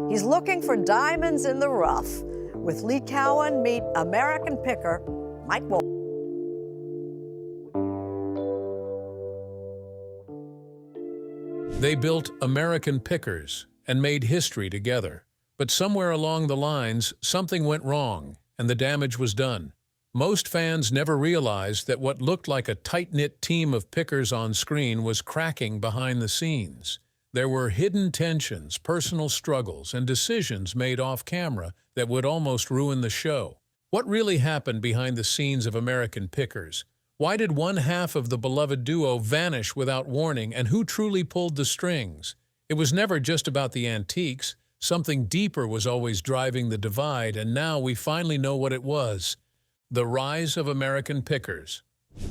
He's looking for diamonds in the rough. With Lee Cowan, meet American picker Mike Wolfe. They built American pickers and made history together. But somewhere along the lines, something went wrong, and the damage was done. Most fans never realized that what looked like a tight-knit team of pickers on screen was cracking behind the scenes. There were hidden tensions, personal struggles, and decisions made off-camera that would almost ruin the show. What really happened behind the scenes of American Pickers? Why did one half of the beloved duo vanish without warning, and who truly pulled the strings? It was never just about the antiques. Something deeper was always driving the divide, and now we finally know what it was. The rise of American Pickers.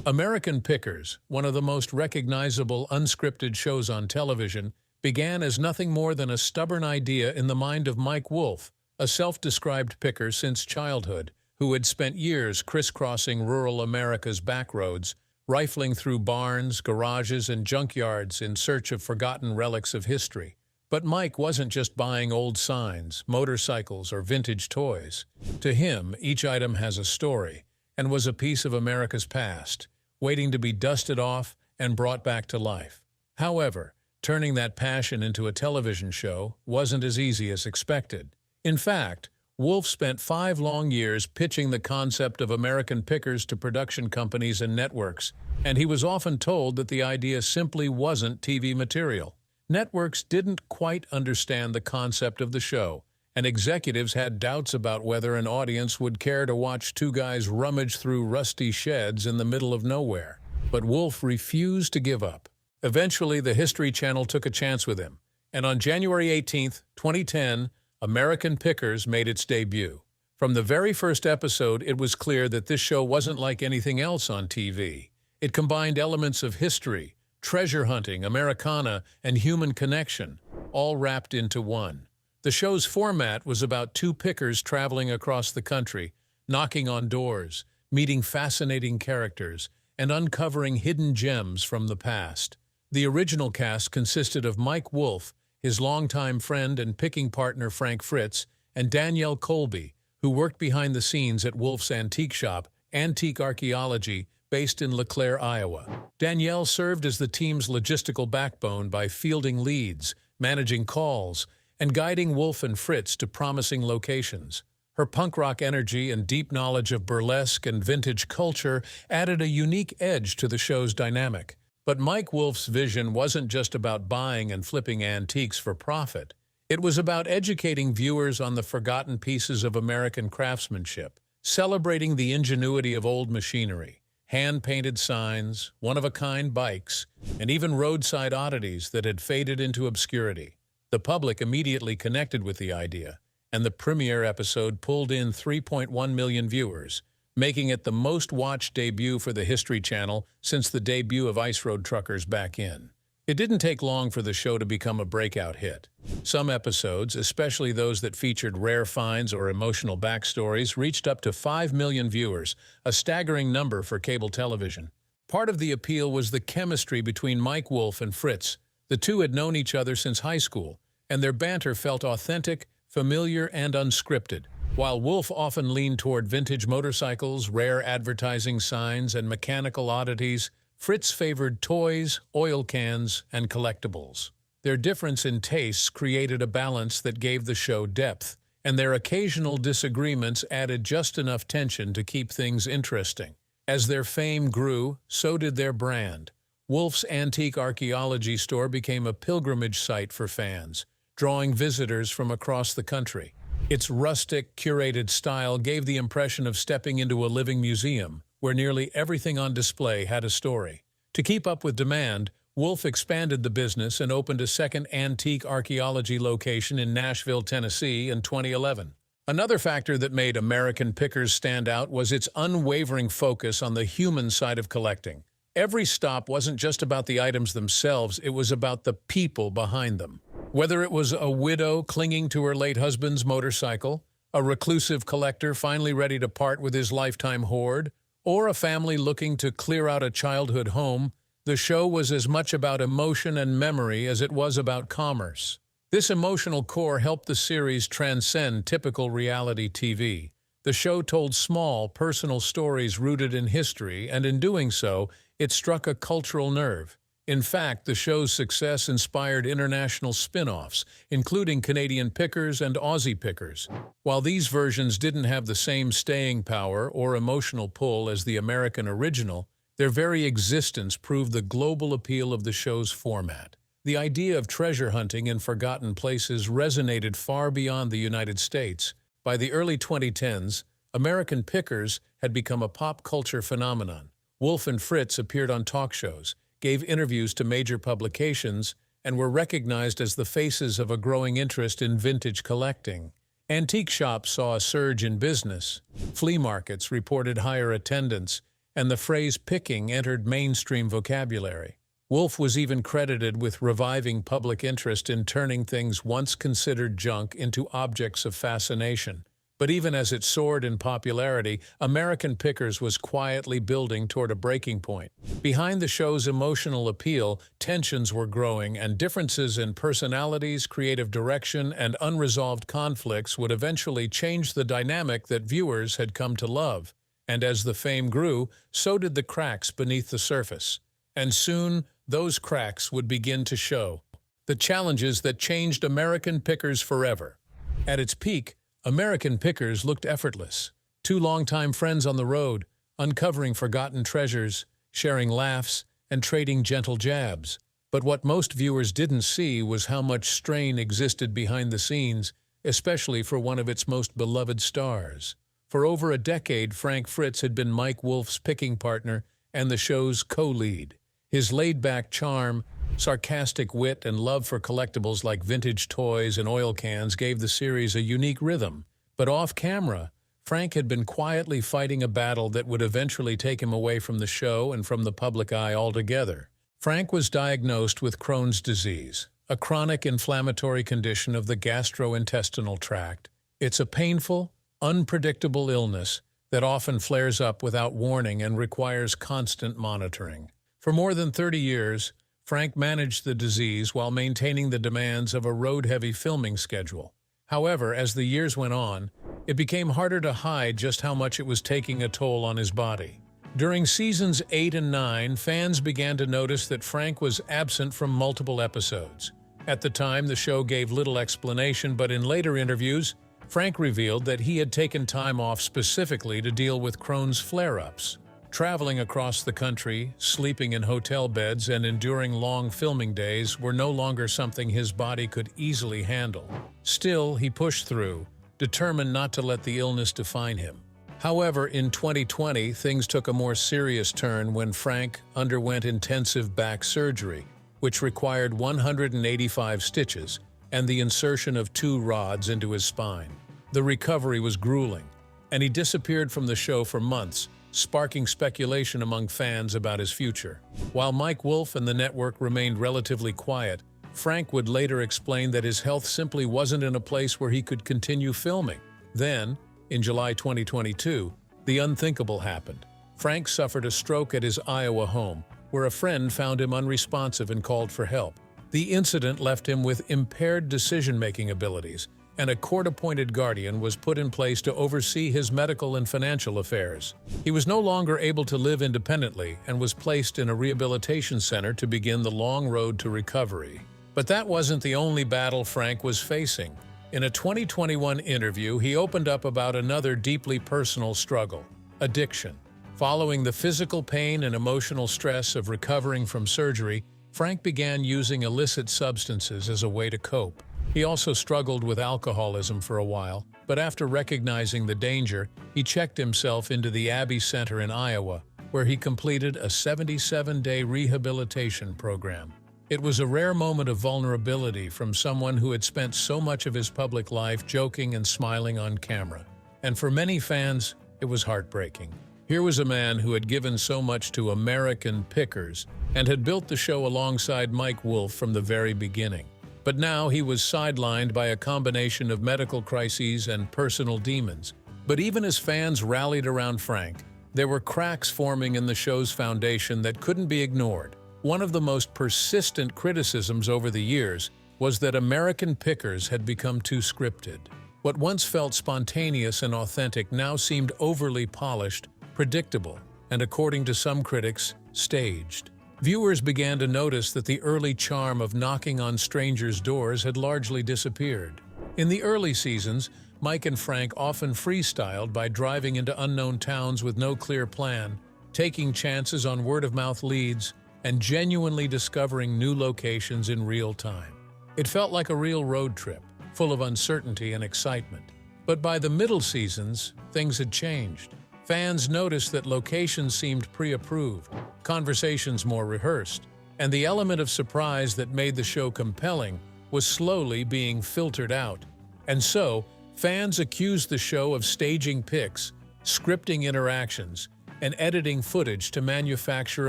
American Pickers, one of the most recognizable unscripted shows on television, began as nothing more than a stubborn idea in the mind of Mike Wolfe, a self-described picker since childhood, who had spent years crisscrossing rural America's backroads, rifling through barns, garages, and junkyards in search of forgotten relics of history. But Mike wasn't just buying old signs, motorcycles, or vintage toys. To him, each item has a story, and was a piece of America's past, waiting to be dusted off and brought back to life. However, turning that passion into a television show wasn't as easy as expected. In fact, Wolfe spent 5 long years pitching the concept of American Pickers to production companies and networks, and he was often told that the idea simply wasn't TV material. Networks didn't quite understand the concept of the show, and executives had doubts about whether an audience would care to watch 2 guys rummage through rusty sheds in the middle of nowhere. But Wolfe refused to give up. Eventually, the History Channel took a chance with him, and on January 18, 2010, American Pickers made its debut. From the very first episode, it was clear that this show wasn't like anything else on TV. It combined elements of history, treasure hunting, Americana, and human connection, all wrapped into one. The show's format was about 2 pickers traveling across the country, knocking on doors, meeting fascinating characters, and uncovering hidden gems from the past. The original cast consisted of Mike Wolfe, his longtime friend and picking partner Frank Fritz, and Danielle Colby, who worked behind the scenes at Wolfe's antique shop, Antique Archaeology, based in LeClaire, Iowa. Danielle served as the team's logistical backbone by fielding leads, managing calls, and guiding Wolfe and Fritz to promising locations. Her punk rock energy and deep knowledge of burlesque and vintage culture added a unique edge to the show's dynamic. But Mike Wolfe's vision wasn't just about buying and flipping antiques for profit. It was about educating viewers on the forgotten pieces of American craftsmanship, celebrating the ingenuity of old machinery, hand-painted signs, one-of-a-kind bikes, and even roadside oddities that had faded into obscurity. The public immediately connected with the idea, and the premiere episode pulled in 3.1 million viewers, making it the most-watched debut for the History Channel since the debut of Ice Road Truckers back in. It didn't take long for the show to become a breakout hit. Some episodes, especially those that featured rare finds or emotional backstories, reached up to 5 million viewers, a staggering number for cable television. Part of the appeal was the chemistry between Mike Wolfe and Fritz. The two had known each other since high school, and their banter felt authentic, familiar, and unscripted. While Wolfe often leaned toward vintage motorcycles, rare advertising signs, and mechanical oddities, Fritz favored toys, oil cans, and collectibles. Their difference in tastes created a balance that gave the show depth, and their occasional disagreements added just enough tension to keep things interesting. As their fame grew, so did their brand. Wolfe's Antique Archaeology store became a pilgrimage site for fans, drawing visitors from across the country. Its rustic, curated style gave the impression of stepping into a living museum, where nearly everything on display had a story. To keep up with demand, Wolfe expanded the business and opened a second antique archaeology location in Nashville, Tennessee in 2011. Another factor that made American Pickers stand out was its unwavering focus on the human side of collecting. Every stop wasn't just about the items themselves, it was about the people behind them. Whether it was a widow clinging to her late husband's motorcycle, a reclusive collector finally ready to part with his lifetime hoard, or a family looking to clear out a childhood home, the show was as much about emotion and memory as it was about commerce. This emotional core helped the series transcend typical reality TV. The show told small, personal stories rooted in history, and in doing so, it struck a cultural nerve. In fact, the show's success inspired international spin-offs, including Canadian Pickers and Aussie Pickers. While these versions didn't have the same staying power or emotional pull as the American original, their very existence proved the global appeal of the show's format. The idea of treasure hunting in forgotten places resonated far beyond the United States. By the early 2010s, American Pickers had become a pop culture phenomenon. Wolfe and Fritz appeared on talk shows, gave interviews to major publications, and were recognized as the faces of a growing interest in vintage collecting. Antique shops saw a surge in business. Flea markets reported higher attendance, and the phrase picking entered mainstream vocabulary. Wolfe was even credited with reviving public interest in turning things once considered junk into objects of fascination. But even as it soared in popularity, American Pickers was quietly building toward a breaking point. Behind the show's emotional appeal, tensions were growing, and differences in personalities, creative direction, and unresolved conflicts would eventually change the dynamic that viewers had come to love. And as the fame grew, so did the cracks beneath the surface. And soon, those cracks would begin to show. The challenges that changed American Pickers forever. At its peak, American Pickers looked effortless. Two longtime friends on the road, uncovering forgotten treasures, sharing laughs, and trading gentle jabs. But what most viewers didn't see was how much strain existed behind the scenes, especially for one of its most beloved stars. For over a decade, Frank Fritz had been Mike Wolfe's picking partner and the show's co-lead. His laid-back charm, sarcastic wit, and love for collectibles like vintage toys and oil cans gave the series a unique rhythm. But off-camera, Frank had been quietly fighting a battle that would eventually take him away from the show and from the public eye altogether. Frank was diagnosed with Crohn's disease, a chronic inflammatory condition of the gastrointestinal tract. It's a painful, unpredictable illness that often flares up without warning and requires constant monitoring. For more than 30 years, Frank managed the disease while maintaining the demands of a road-heavy filming schedule. However, as the years went on, it became harder to hide just how much it was taking a toll on his body. During seasons 8 and 9, fans began to notice that Frank was absent from multiple episodes. At the time, the show gave little explanation, but in later interviews, Frank revealed that he had taken time off specifically to deal with Crohn's flare-ups. Traveling across the country, sleeping in hotel beds, and enduring long filming days were no longer something his body could easily handle. Still, he pushed through, determined not to let the illness define him. However, in 2020, things took a more serious turn when Frank underwent intensive back surgery, which required 185 stitches and the insertion of 2 rods into his spine. The recovery was grueling, and he disappeared from the show for months, sparking speculation among fans about his future. While Mike Wolfe and the network remained relatively quiet, Frank would later explain that his health simply wasn't in a place where he could continue filming. Then, in July 2022, the unthinkable happened. Frank suffered a stroke at his Iowa home, where a friend found him unresponsive and called for help. The incident left him with impaired decision-making abilities, and a court-appointed guardian was put in place to oversee his medical and financial affairs. He was no longer able to live independently and was placed in a rehabilitation center to begin the long road to recovery. But that wasn't the only battle Frank was facing. In a 2021 interview, he opened up about another deeply personal struggle: addiction. Following the physical pain and emotional stress of recovering from surgery, Frank began using illicit substances as a way to cope. He also struggled with alcoholism for a while, but after recognizing the danger, he checked himself into the Abbey Center in Iowa, where he completed a 77-day rehabilitation program. It was a rare moment of vulnerability from someone who had spent so much of his public life joking and smiling on camera. And for many fans, it was heartbreaking. Here was a man who had given so much to American Pickers and had built the show alongside Mike Wolfe from the very beginning. But now he was sidelined by a combination of medical crises and personal demons. But even as fans rallied around Frank, there were cracks forming in the show's foundation that couldn't be ignored. One of the most persistent criticisms over the years was that American Pickers had become too scripted. What once felt spontaneous and authentic now seemed overly polished, predictable, and according to some critics, staged. Viewers began to notice that the early charm of knocking on strangers' doors had largely disappeared. In the early seasons, Mike and Frank often freestyled by driving into unknown towns with no clear plan, taking chances on word-of-mouth leads, and genuinely discovering new locations in real time. It felt like a real road trip, full of uncertainty and excitement. But by the middle seasons, things had changed. Fans noticed that locations seemed pre-approved, conversations more rehearsed, and the element of surprise that made the show compelling was slowly being filtered out. And so, fans accused the show of staging picks, scripting interactions, and editing footage to manufacture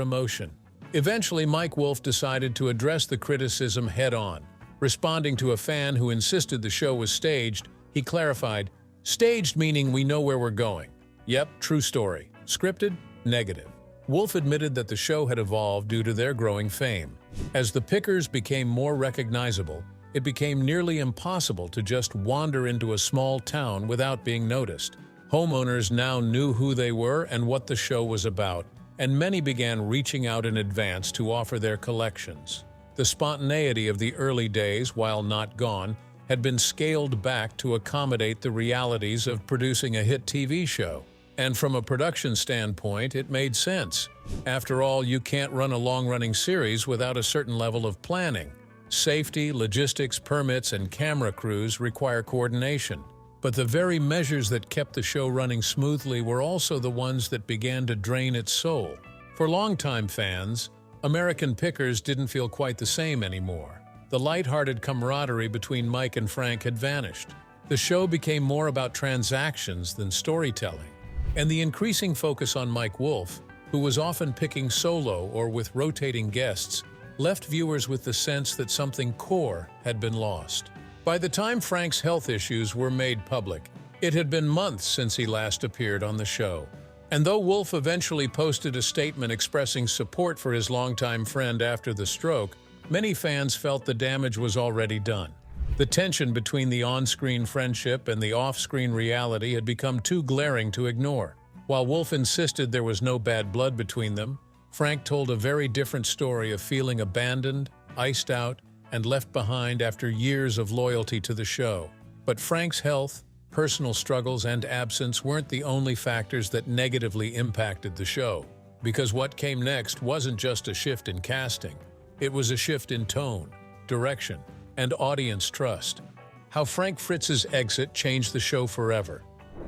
emotion. Eventually, Mike Wolfe decided to address the criticism head-on. Responding to a fan who insisted the show was staged, he clarified, "Staged meaning we know where we're going. Yep, true story. Scripted? Negative." Wolfe admitted that the show had evolved due to their growing fame. As the Pickers became more recognizable, it became nearly impossible to just wander into a small town without being noticed. Homeowners now knew who they were and what the show was about, and many began reaching out in advance to offer their collections. The spontaneity of the early days, while not gone, had been scaled back to accommodate the realities of producing a hit TV show. And from a production standpoint, it made sense. After all, you can't run a long-running series without a certain level of planning. Safety, logistics, permits, and camera crews require coordination. But the very measures that kept the show running smoothly were also the ones that began to drain its soul. For longtime fans, American Pickers didn't feel quite the same anymore. The lighthearted camaraderie between Mike and Frank had vanished. The show became more about transactions than storytelling. And the increasing focus on Mike Wolfe, who was often picking solo or with rotating guests, left viewers with the sense that something core had been lost. By the time Frank's health issues were made public, it had been months since he last appeared on the show. And though Wolfe eventually posted a statement expressing support for his longtime friend after the stroke, many fans felt the damage was already done. The tension between the on-screen friendship and the off-screen reality had become too glaring to ignore. While Wolfe insisted there was no bad blood between them, Frank told a very different story of feeling abandoned, iced out, and left behind after years of loyalty to the show. But Frank's health, personal struggles, and absence weren't the only factors that negatively impacted the show. Because what came next wasn't just a shift in casting. It was a shift in tone, direction, and audience trust. How Frank Fritz's exit changed the show forever.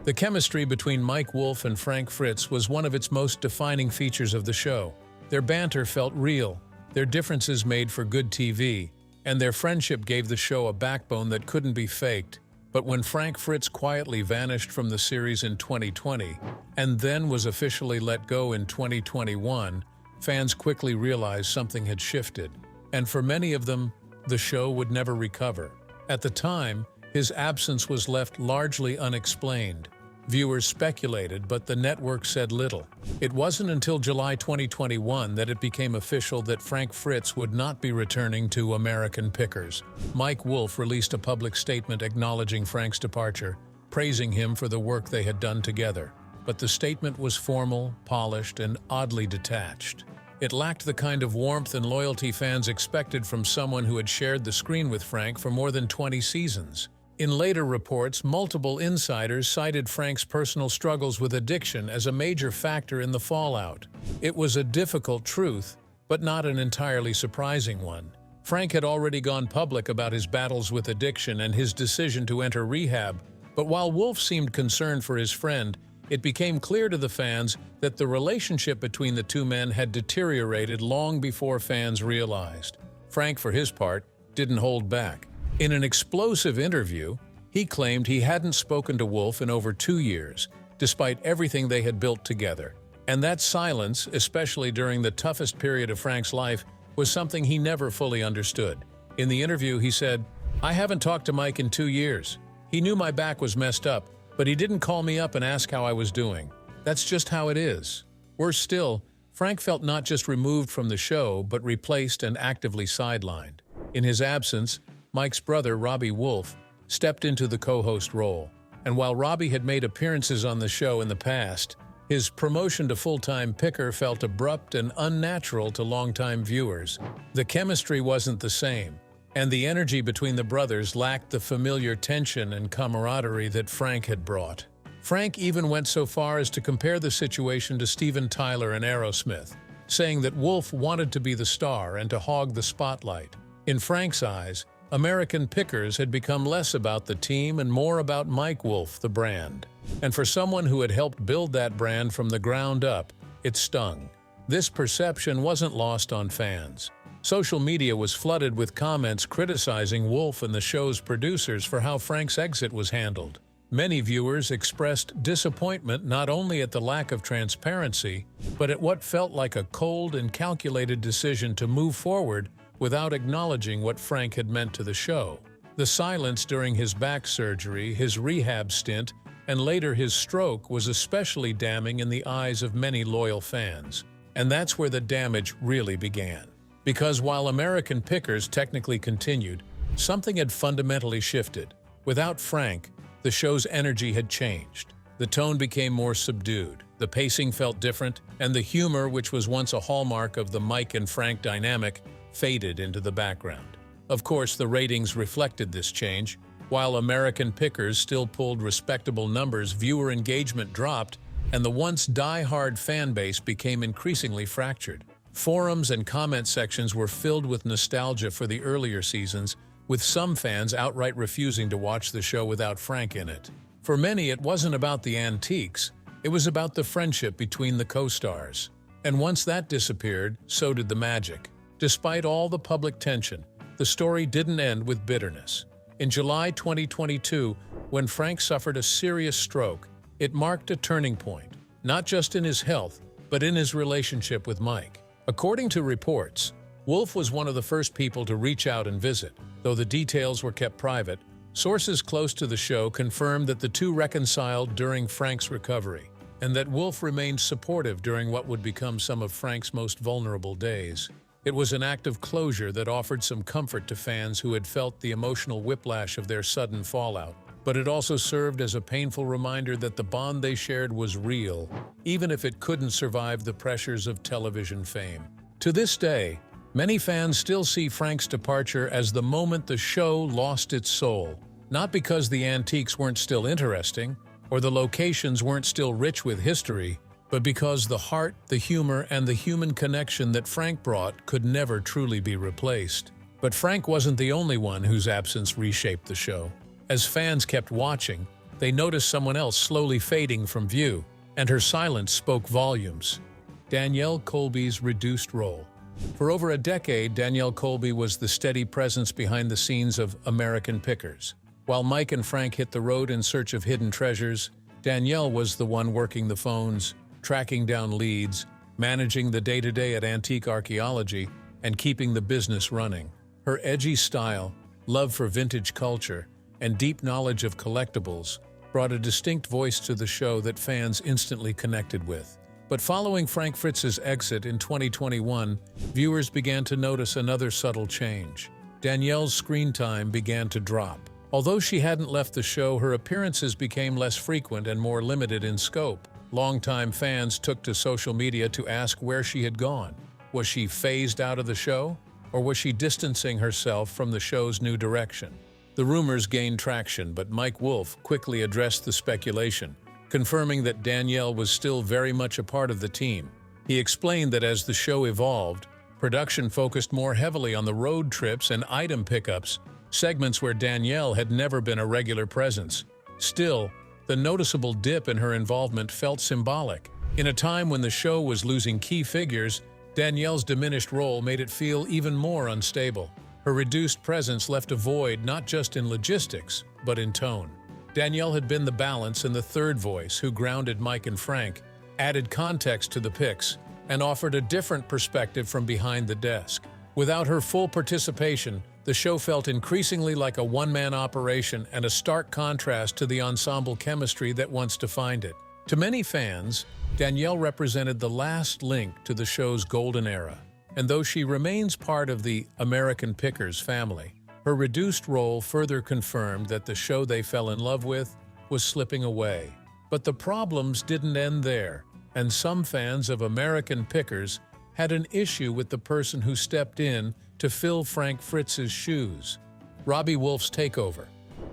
The chemistry between Mike Wolfe and Frank Fritz was one of its most defining features of the show. Their banter felt real, their differences made for good TV, and their friendship gave the show a backbone that couldn't be faked. But when Frank Fritz quietly vanished from the series in 2020, and then was officially let go in 2021, fans quickly realized something had shifted. And for many of them, the show would never recover. At the time, his absence was left largely unexplained. Viewers speculated, but the network said little. It wasn't until July 2021 that it became official that Frank Fritz would not be returning to American Pickers. Mike Wolfe released a public statement acknowledging Frank's departure, praising him for the work they had done together. But the statement was formal, polished, and oddly detached. It lacked the kind of warmth and loyalty fans expected from someone who had shared the screen with Frank for more than 20 seasons. In later reports, multiple insiders cited Frank's personal struggles with addiction as a major factor in the fallout. It was a difficult truth, but not an entirely surprising one. Frank had already gone public about his battles with addiction and his decision to enter rehab, but while Wolfe seemed concerned for his friend, it became clear to the fans that the relationship between the two men had deteriorated long before fans realized. Frank, for his part, didn't hold back. In an explosive interview, he claimed he hadn't spoken to Wolfe in over 2 years, despite everything they had built together. And that silence, especially during the toughest period of Frank's life, was something he never fully understood. In the interview, he said, "I haven't talked to Mike in 2 years. He knew my back was messed up, but he didn't call me up and ask how I was doing. That's just how it is." Worse still, Frank felt not just removed from the show, but replaced and actively sidelined. In his absence, Mike's brother, Robbie Wolf, stepped into the co-host role. And while Robbie had made appearances on the show in the past, his promotion to full-time picker felt abrupt and unnatural to longtime viewers. The chemistry wasn't the same, and the energy between the brothers lacked the familiar tension and camaraderie that Frank had brought. Frank even went so far as to compare the situation to Steven Tyler and Aerosmith, saying that Wolf wanted to be the star and to hog the spotlight. In Frank's eyes, American Pickers had become less about the team and more about Mike Wolfe, the brand. And for someone who had helped build that brand from the ground up, it stung. This perception wasn't lost on fans. Social media was flooded with comments criticizing Wolfe and the show's producers for how Frank's exit was handled. Many viewers expressed disappointment not only at the lack of transparency, but at what felt like a cold and calculated decision to move forward without acknowledging what Frank had meant to the show. The silence during his back surgery, his rehab stint, and later his stroke was especially damning in the eyes of many loyal fans. And that's where the damage really began. Because while American Pickers technically continued, something had fundamentally shifted. Without Frank, the show's energy had changed. The tone became more subdued, the pacing felt different, and the humor, which was once a hallmark of the Mike and Frank dynamic, faded into the background. Of course, the ratings reflected this change. While American Pickers still pulled respectable numbers, viewer engagement dropped, and the once die-hard fan base became increasingly fractured. Forums and comment sections were filled with nostalgia for the earlier seasons, with some fans outright refusing to watch the show without Frank in it. For many, it wasn't about the antiques, it was about the friendship between the co-stars. And once that disappeared, so did the magic. Despite all the public tension, the story didn't end with bitterness. In July 2022, when Frank suffered a serious stroke, it marked a turning point, not just in his health, but in his relationship with Mike. According to reports, Wolf was one of the first people to reach out and visit. Though the details were kept private, sources close to the show confirmed that the two reconciled during Frank's recovery, and that Wolf remained supportive during what would become some of Frank's most vulnerable days. It was an act of closure that offered some comfort to fans who had felt the emotional whiplash of their sudden fallout. But it also served as a painful reminder that the bond they shared was real, even if it couldn't survive the pressures of television fame. To this day, many fans still see Frank's departure as the moment the show lost its soul. Not because the antiques weren't still interesting, or the locations weren't still rich with history, but because the heart, the humor, and the human connection that Frank brought could never truly be replaced. But Frank wasn't the only one whose absence reshaped the show. As fans kept watching, they noticed someone else slowly fading from view, and her silence spoke volumes. Danielle Colby's reduced role. For over a decade, Danielle Colby was the steady presence behind the scenes of American Pickers. While Mike and Frank hit the road in search of hidden treasures, Danielle was the one working the phones, tracking down leads, managing the day-to-day at Antique Archaeology, and keeping the business running. Her edgy style, love for vintage culture, and deep knowledge of collectibles brought a distinct voice to the show that fans instantly connected with. But following Frank Fritz's exit in 2021, viewers began to notice another subtle change. Danielle's screen time began to drop. Although she hadn't left the show, her appearances became less frequent and more limited in scope. Longtime fans took to social media to ask where she had gone. Was she phased out of the show? Or was she distancing herself from the show's new direction? The rumors gained traction, but Mike Wolfe quickly addressed the speculation, confirming that Danielle was still very much a part of the team. He explained that as the show evolved, production focused more heavily on the road trips and item pickups, segments where Danielle had never been a regular presence. Still, the noticeable dip in her involvement felt symbolic. In a time when the show was losing key figures, Danielle's diminished role made it feel even more unstable. Her reduced presence left a void not just in logistics, but in tone. Danielle had been the balance and the third voice who grounded Mike and Frank, added context to the picks, and offered a different perspective from behind the desk. Without her full participation, the show felt increasingly like a one-man operation and a stark contrast to the ensemble chemistry that once defined it. To many fans, Danielle represented the last link to the show's golden era. And though she remains part of the American Pickers family, Her reduced role further confirmed that the show they fell in love with was slipping away. But the problems didn't end there, and some fans of American Pickers had an issue with the person who stepped in to fill Frank Fritz's shoes: Robbie Wolf's takeover.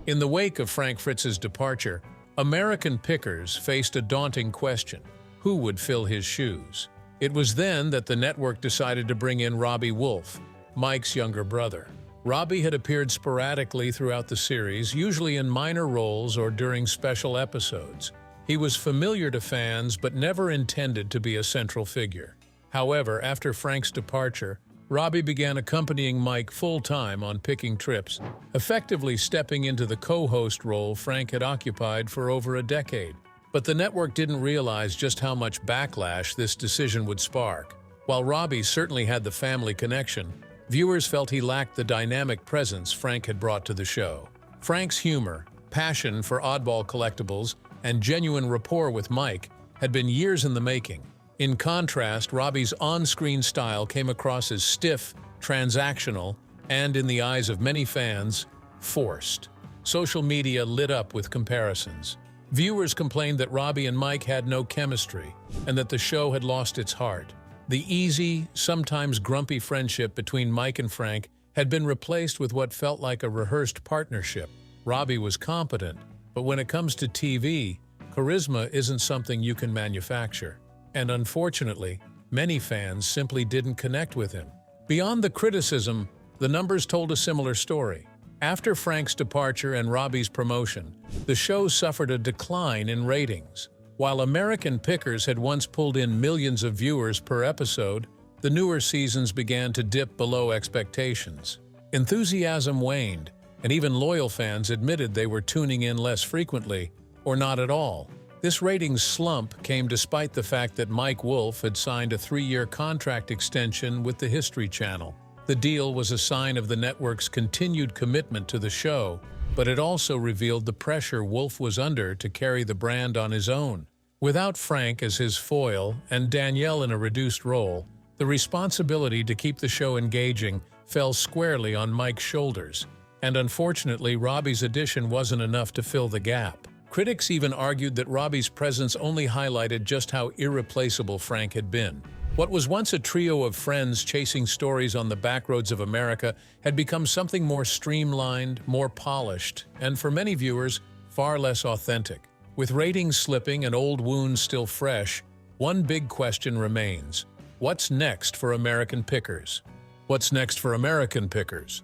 In the wake of Frank Fritz's departure, American Pickers faced a daunting question: who would fill his shoes? It was then that the network decided to bring in Robbie Wolf, Mike's younger brother. Robbie had appeared sporadically throughout the series, usually in minor roles or during special episodes. He was familiar to fans but never intended to be a central figure. However, after Frank's departure, Robbie began accompanying Mike full-time on picking trips, effectively stepping into the co-host role Frank had occupied for over a decade. But the network didn't realize just how much backlash this decision would spark. While Robbie certainly had the family connection, viewers felt he lacked the dynamic presence Frank had brought to the show. Frank's humor, passion for oddball collectibles, and genuine rapport with Mike had been years in the making. In contrast, Robbie's on-screen style came across as stiff, transactional, and, in the eyes of many fans, forced. Social media lit up with comparisons. Viewers complained that Robbie and Mike had no chemistry, and that the show had lost its heart. The easy, sometimes grumpy friendship between Mike and Frank had been replaced with what felt like a rehearsed partnership. Robbie was competent, but when it comes to TV, charisma isn't something you can manufacture. And unfortunately, many fans simply didn't connect with him. Beyond the criticism, the numbers told a similar story. After Frank's departure and Robbie's promotion, the show suffered a decline in ratings. While American Pickers had once pulled in millions of viewers per episode, the newer seasons began to dip below expectations. Enthusiasm waned, and even loyal fans admitted they were tuning in less frequently, or not at all. This ratings slump came despite the fact that Mike Wolfe had signed a 3-year contract extension with the History Channel. The deal was a sign of the network's continued commitment to the show, but it also revealed the pressure Wolfe was under to carry the brand on his own. Without Frank as his foil and Danielle in a reduced role, the responsibility to keep the show engaging fell squarely on Mike's shoulders, and unfortunately, Robbie's addition wasn't enough to fill the gap. Critics even argued that Robbie's presence only highlighted just how irreplaceable Frank had been. What was once a trio of friends chasing stories on the backroads of America had become something more streamlined, more polished, and for many viewers, far less authentic. With ratings slipping and old wounds still fresh, one big question remains: what's next for American Pickers? What's next for American Pickers?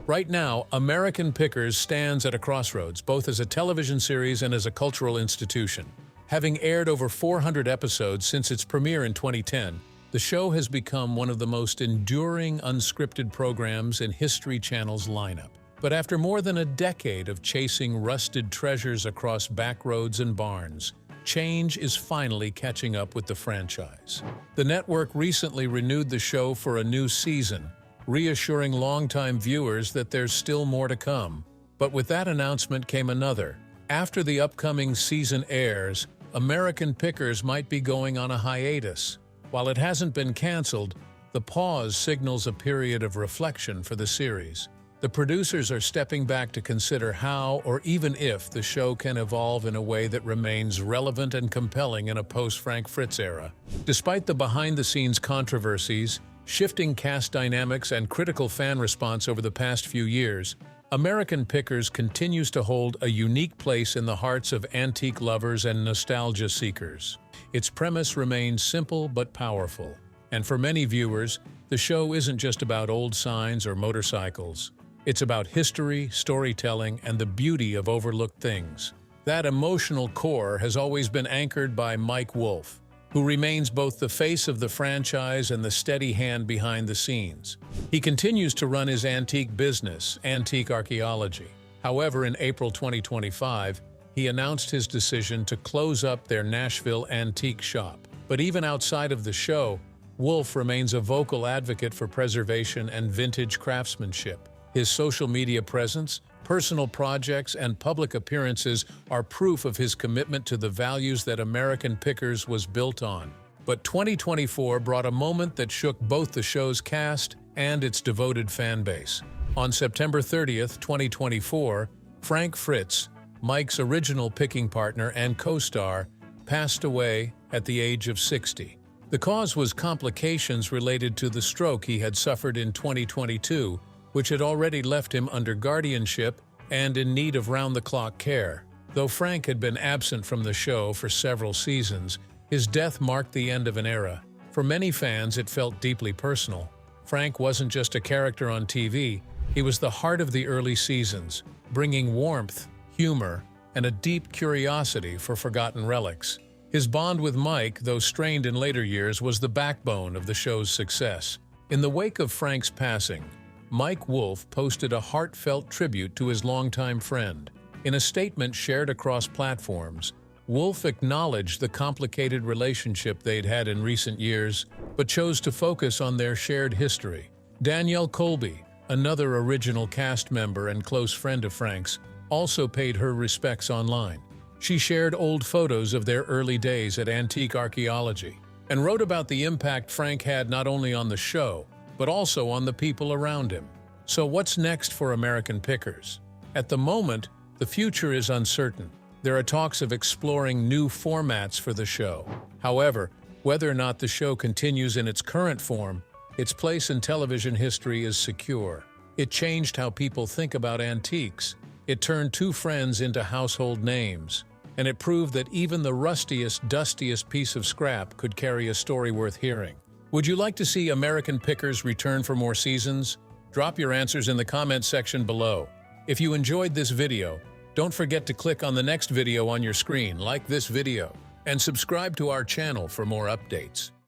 Right now, American Pickers stands at a crossroads, both as a television series and as a cultural institution. Having aired over 400 episodes since its premiere in 2010, the show has become one of the most enduring unscripted programs in History Channel's lineup. But after more than a decade of chasing rusted treasures across backroads and barns, change is finally catching up with the franchise. The network recently renewed the show for a new season, reassuring longtime viewers that there's still more to come. But with that announcement came another. After the upcoming season airs, American Pickers might be going on a hiatus. While it hasn't been canceled, the pause signals a period of reflection for the series. The producers are stepping back to consider how, or even if, the show can evolve in a way that remains relevant and compelling in a post-Frank Fritz era. Despite the behind-the-scenes controversies, shifting cast dynamics, and critical fan response over the past few years, American Pickers continues to hold a unique place in the hearts of antique lovers and nostalgia seekers. Its premise remains simple but powerful, and for many viewers, the show isn't just about old signs or motorcycles. It's about history, storytelling, and the beauty of overlooked things. That emotional core has always been anchored by Mike Wolfe, who remains both the face of the franchise and the steady hand behind the scenes. He continues to run his antique business, Antique Archaeology. However, in April 2025, he announced his decision to close up their Nashville antique shop. But even outside of the show, Wolfe remains a vocal advocate for preservation and vintage craftsmanship. His social media presence, personal projects, and public appearances are proof of his commitment to the values that American Pickers was built on. But 2024 brought a moment that shook both the show's cast and its devoted fan base. On September 30th, 2024, Frank Fritz, Mike's original picking partner and co-star, passed away at the age of 60. The cause was complications related to the stroke he had suffered in 2022, which had already left him under guardianship and in need of round-the-clock care. Though Frank had been absent from the show for several seasons, his death marked the end of an era. For many fans, it felt deeply personal. Frank wasn't just a character on TV, he was the heart of the early seasons, bringing warmth, humor, and a deep curiosity for forgotten relics. His bond with Mike, though strained in later years, was the backbone of the show's success. In the wake of Frank's passing, Mike Wolfe posted a heartfelt tribute to his longtime friend. In a statement shared across platforms, Wolfe acknowledged the complicated relationship they'd had in recent years, but chose to focus on their shared history. Danielle Colby, another original cast member and close friend of Frank's, also paid her respects online. She shared old photos of their early days at Antique Archaeology and wrote about the impact Frank had not only on the show, but also on the people around him. So what's next for American Pickers? At the moment, the future is uncertain. There are talks of exploring new formats for the show. However, whether or not the show continues in its current form, its place in television history is secure. It changed how people think about antiques. It turned two friends into household names. And it proved that even the rustiest, dustiest piece of scrap could carry a story worth hearing. Would you like to see American Pickers return for more seasons? Drop your answers in the comment section below. If you enjoyed this video, don't forget to click on the next video on your screen, like this video, and subscribe to our channel for more updates.